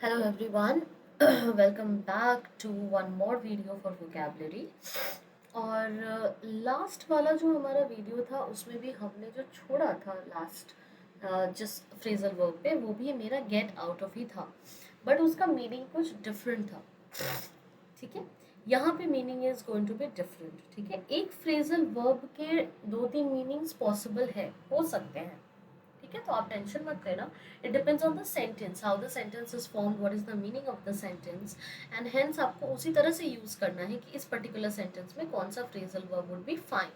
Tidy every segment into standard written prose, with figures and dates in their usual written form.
Hello everyone, welcome back to one more video for vocabulary. और last वाला जो हमारा वीडियो था उसमें भी हमने जो छोड़ा था लास्ट जिस फ्रेजल वर्ब पे वो भी मेरा गेट आउट ऑफ ही था, बट उसका मीनिंग कुछ डिफरेंट था। ठीक है, यहाँ पे meaning is going to be different. ठीक है, एक फ्रेजल वर्ब के दो तीन मीनिंग्स पॉसिबल है, हो सकते हैं। ठीक है, तो आप टेंशन मत लेना। It depends on the sentence, how the sentence is formed, what is the meaning of the sentence, and hence आपको उसी तरह से यूज करना है कि इस पर्टिकुलर सेंटेंस में कौन सा phrasal verb would be fine.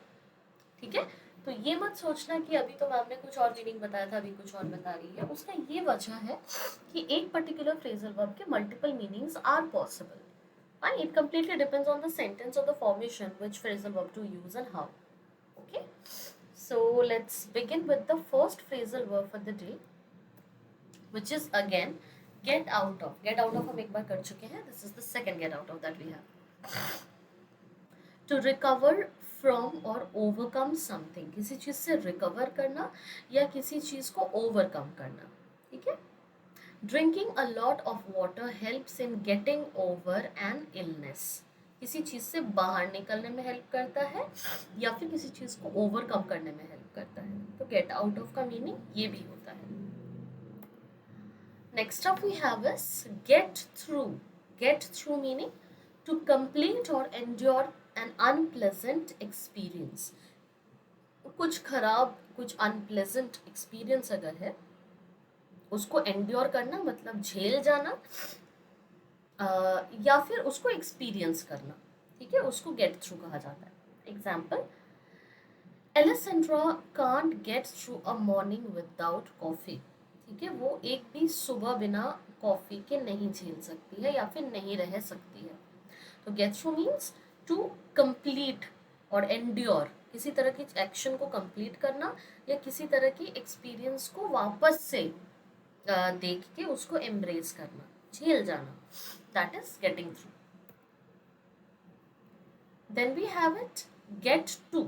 ठीक है, तो ये मत सोचना कि अभी तो मैम ने कुछ और मीनिंग बताया था, अभी कुछ और बता रही है। उसका ये वजह है कि एक पर्टिकुलर फ्रेजल वर्ब के multiple meanings are possible. Fine, it completely depends on the sentence or the formation, which phrasal verb to use and how. Okay, so let's begin with the first phrasal verb for the day, which is again get out of. Get out of हम एक बार कर चुके हैं. This is the second get out of that we have. To recover from or overcome something, किसी चीज से recover करना या किसी चीज को overcome करना. ठीक है, drinking a lot of water helps in getting over an illness, किसी चीज से बाहर निकलने में हेल्प करता है या फिर किसी चीज को ओवरकम करने में हेल्प करता है। तो गेट आउट ऑफ का मीनिंग ये भी होता है। Next up we have is get through. Get through meaning to complete और एंड्योर एन अनप्लेजेंट एक्सपीरियंस। कुछ खराब, कुछ अनप्लेजेंट एक्सपीरियंस अगर है, उसको एंड्योर करना मतलब झेल जाना, या फिर उसको एक्सपीरियंस करना। ठीक है, उसको गेट थ्रू कहा जाता है। Example, Alessandra can't get through a morning without coffee. ठीक है, वो एक भी सुबह बिना कॉफी के नहीं झेल सकती है या फिर नहीं रह सकती है। तो get through means to complete और एंड्योर, किसी तरह की एक्शन को कंप्लीट करना या किसी तरह की एक्सपीरियंस को वापस से देख के उसको एम्ब्रेस करना, झेल जाना, that is getting through. Then we have it get to.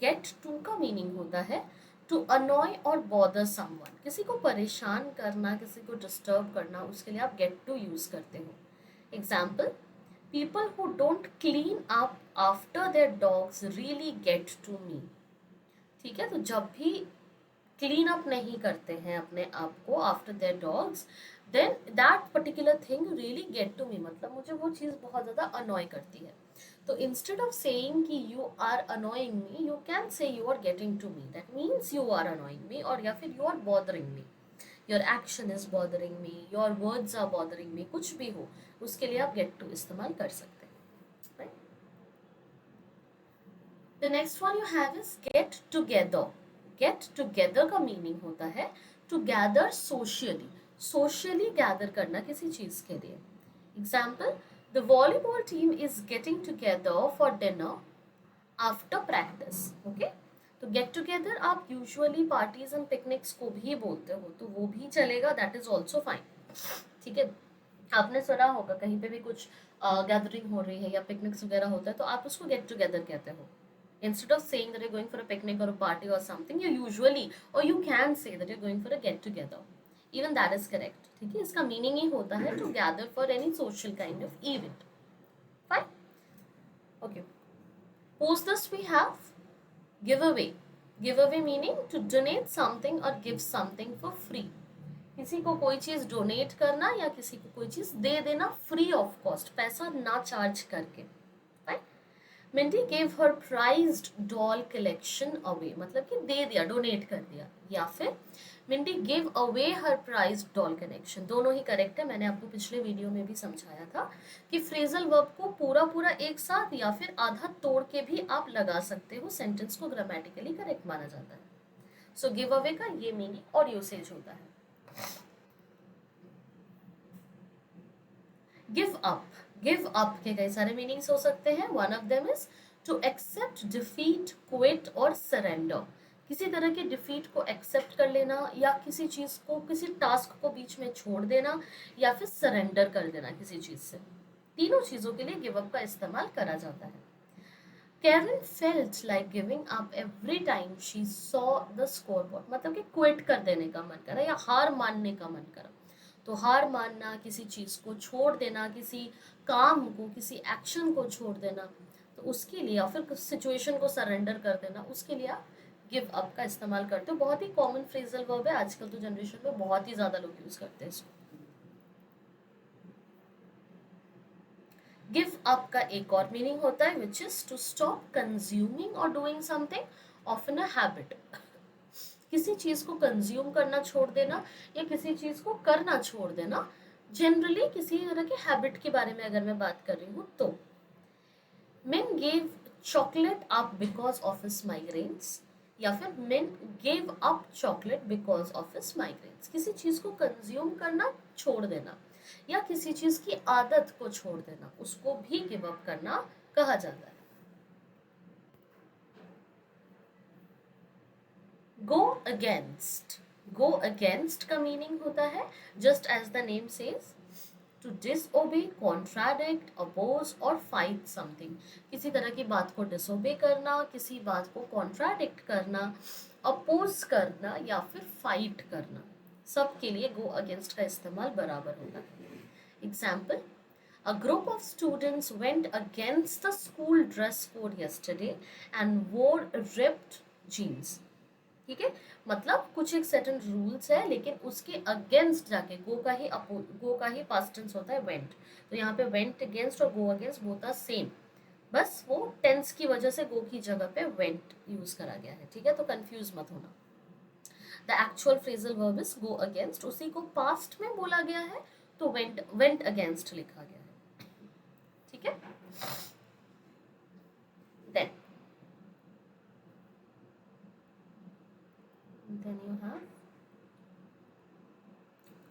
Get to का मीनिंग होता है टू अनॉय और बॉदर समवन, किसी को परेशान करना, किसी को डिस्टर्ब करना, उसके लिए आप गेट टू यूज करते हो। Example, people who don't clean up after their dogs really get to me. ठीक है, तो जब भी क्लीन अप नहीं करते हैं अपने आप को after their dogs, then that particular thing really get to me, मतलब मुझे वो चीज़ बहुत ज़्यादा अनॉय करती है। तो इंस्टेड ऑफ सेइंग कि you are annoying me, you can say you are getting to me. That means you are annoying me, और या फिर you are bothering me, your action is bothering me, your words are bothering me, कुछ भी हो उसके लिए आप gate to इस्तेमाल कर सकते हैं। The next one you have is get together. Get together का मीनिंग होता है to gather socially, socially gather करना किसी चीज के लिए। Example, the volleyball team is getting together for dinner after practice. Okay, तो गेट टुगेदर आप यूजुअली पार्टीज एंड पिकनिक्स को भी बोलते हो, तो वो भी चलेगा, दैट इज ऑल्सो फाइन। ठीक है, आपने सुना होगा कहीं पे भी कुछ गैदरिंग हो रही है या पिकनिक्स वगैरह होता है तो आप उसको गेट टुगेदर कहते हो। Instead of saying that you're going for a picnic or a party or something, you usually or you can say that you're going for a get together. Even that is correct. ठीक है, इसका meaning ही होता है to gather for any social kind of event. Fine. Okay. Post this we have giveaway. Giveaway meaning to donate something or give something for free. किसी को कोई चीज donate करना या किसी को कोई चीज दे देना फ्री ऑफ कॉस्ट, पैसा ना चार्ज करके। Minty gave her prized doll collection away, मतलब कि दे दिया, डोनेट कर दिया। या फिर मिंटी गिव अवे हर प्राइज्ड डॉल कलेक्शन, दोनों ही करेक्ट है। मैंने आपको पिछले वीडियो में भी समझाया था कि फ्रेजल वर्ब को पूरा पूरा एक साथ या फिर आधा तोड़ के भी आप लगा सकते हो, सेंटेंस को ग्रामेटिकली करेक्ट माना जाता है। सो गिव अवे का ये मीनिंग और यूसेज होता है। Give up. गिव अप के कई सारे मीनिंग्स हो सकते हैं। One of them is to accept defeat, quit और सरेंडर, किसी तरह के डिफीट को एक्सेप्ट कर लेना या किसी चीज को, किसी टास्क को बीच में छोड़ देना या फिर सरेंडर कर देना किसी चीज से। तीनों चीजों के लिए गिव अप का इस्तेमाल करा जाता है। Karen felt like giving up every time she saw the scoreboard, मतलब कि क्विट कर देने का मन करा या हार मानने का मन करा। तो हार मानना, किसी चीज़ को छोड़ देना, किसी काम को, किसी एक्शन को छोड़ देना, तो उसके लिए, या फिर सिचुएशन को सरेंडर कर देना, उसके लिए आप गिव अप का इस्तेमाल करते हो। बहुत ही कॉमन फ्रेजल वर्ब है, आजकल तो जनरेशन में बहुत ही ज़्यादा लोग यूज़ करते हैं इसको। गिव अप का एक और मीनिंग होता है which is to stop consuming और doing something often a habit. किसी चीज को कंज्यूम करना छोड़ देना या किसी चीज को करना छोड़ देना, जनरली किसी तरह के हैबिट के बारे में अगर मैं बात कर रही हूँ तो। men gave chocolate up because of his migraines, या फिर men gave up chocolate because of his migraines। किसी चीज को कंज्यूम करना छोड़ देना या किसी चीज की आदत को छोड़ देना, उसको भी गिव अप करना कहा जाता है। गो अगेंस्ट, गो अगेंस्ट का मीनिंग होता है just as the name says to disobey, contradict, oppose और फाइट समथिंग। किसी तरह की बात को डिसओबे करना, किसी बात को कॉन्ट्राडिक्ट करना, अपोज करना या फिर फाइट करना, सब के लिए गो अगेंस्ट का इस्तेमाल बराबर होता है। Example, A group of students went against the school dress code yesterday and wore ripped jeans। ठीक है, मतलब कुछ एक सर्टेन रूल्स है लेकिन उसके अगेंस्ट जाके, गो का ही पास्ट टेंस होता है वेंट, तो यहाँ पे वेंट अगेंस्ट और go against both are same, बस वो टेंस की वजह से गो की जगह पे वेंट यूज करा गया है। ठीक है, तो कंफ्यूज मत होना। The actual phrasal verb is go against, उसी को पास्ट में बोला गया है तो वेंट अगेंस्ट लिखा गया है। ठीक है, then you have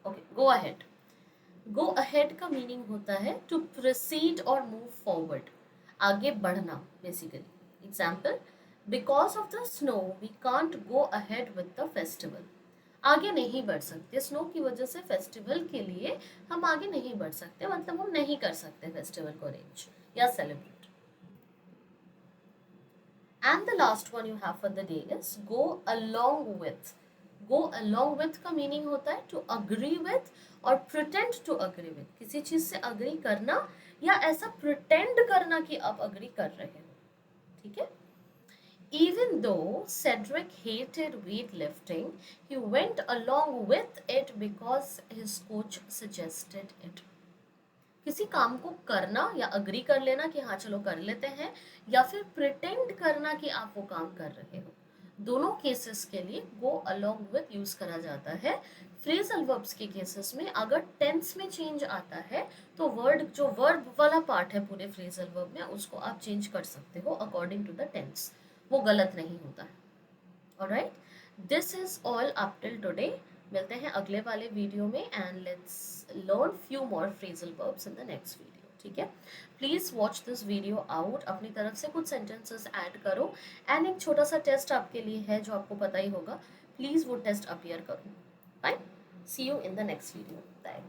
okay, go ahead। Go ahead का मीनिंग होता है टू प्रोसीड और मूव फॉरवर्ड, आगे बढ़ना basically. Example, because of the snow we can't go ahead with the festival. आगे नहीं बढ़ सकते, स्नो की वजह से फेस्टिवल के लिए हम आगे नहीं बढ़ सकते, मतलब हम नहीं कर सकते फेस्टिवल को अरेंज या celebrate. And the last one you have for the day is go along with. Go along with का मीनिंग होता है टू अग्री विथ और प्रिटेंड टू अग्री विथ, किसी चीज से अग्री करना या ऐसा प्रिटेंड करना कि आप अग्री कर रहे हो। ठीक है, even though Cedric hated weightlifting, he went along with it because his coach suggested it। किसी काम को करना या अग्री कर लेना कि हाँ चलो कर लेते हैं, या फिर प्रिटेंड करना कि आप वो काम कर रहे हो, दोनों केसेस के लिए गो अलोंग विथ यूज करा जाता है। फ्रेजल वर्ब्स के केसेस में अगर टेंस में चेंज आता है तो वर्ड, जो वर्ब वाला पार्ट है पूरे फ्रेजल वर्ब में, उसको आप चेंज कर सकते हो अकॉर्डिंग टू द टेंस, वो गलत नहीं होता है। Alright, this is all up till today. मिलते हैं अगले वाले वीडियो में and let's learn few more phrasal verbs in the next video. ठीक है, please watch this video out, अपनी तरफ से कुछ सेंटेंसेस ऐड करो एंड एक छोटा सा टेस्ट आपके लिए है जो आपको पता ही होगा, प्लीज वो टेस्ट अपीयर करो। Fine, see you in the next video. Bye.